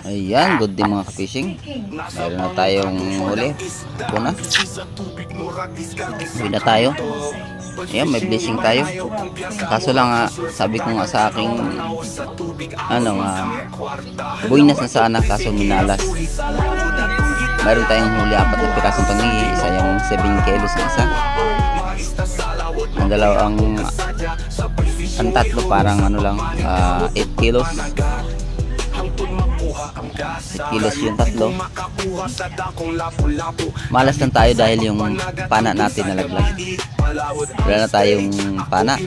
Ayan, good din mga ka-fishing. Meron na tayong huli. Ito na. Huli na tayo. Ayan, may blessing tayo. Kaso lang sabi ko nga sa aking buinas na sana, kaso minalas. Meron tayong huli 4 na pirasong tangi. Isa yung 7 kilos na isa. Ang dalawang ang tatlo parang 8 kilos. 8 kilos yung tatlo. Malas lang tayo dahil yung pana natin nalaglag. Wala na tayong pana.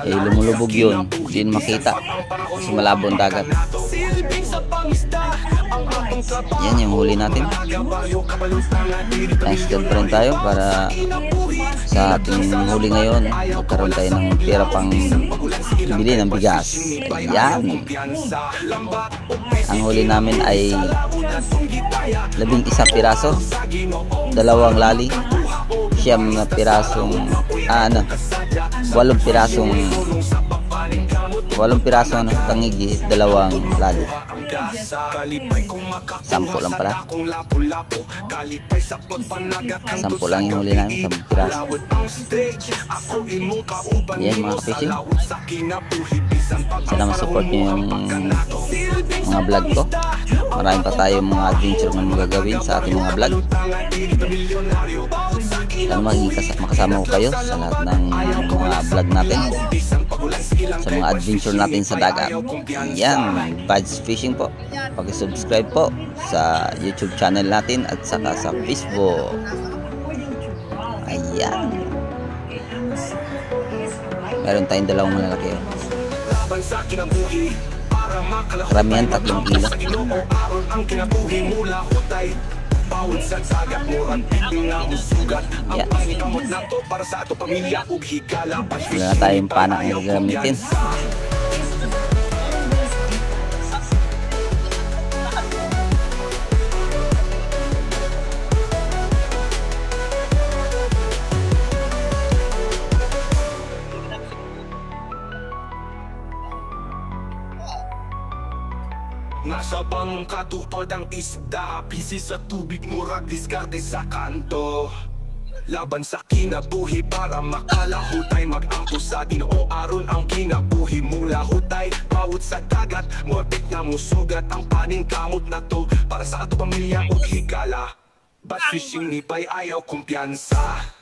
Lumulubog yun. Hindi makita kasi malabo ang dagat. Yan yung huli natin. Thanks God pa rin tayo para sa ating huli ngayon. Magkaroon tayo ng pera pang bili ng bigas. Ayan. Ang huli namin ay 11 piraso, 2 lali, 9 na pirasong 8 pirasong 8 pirasong tangigi, 2 lali. 10 lang pala. 10 lang yung huli namin, 10 piraso. Yan mga fishing. Sana ma-support nyo yung mga vlog ko. Marami pa tayong mga adventure na magagawin sa ating mga vlog. Sana makasama ko kayo sa lahat ng mga vlog natin, sa mga adventure natin sa dagat. Yan, Bud's Fishing po. Pag-subscribe po sa YouTube channel natin at saka sa Facebook. Ayan. Meron tayong 2 malalaki. Karamihan 3 kilo. Yeah. Wala na tayong panak na gagamitin. Nasa pangkatupad ang isda, busy sa tubig, murag diskarte sa kanto. Laban sa kinabuhi para makalahutay, mag-angko sa Ginoo aron ang kinabuhi mula hutay. Bawat sa dagat, morbid nga musugat ang paning kamot na to para sa ato pamilya ug higala. But fishing ni pay ayaw kumpiyansa.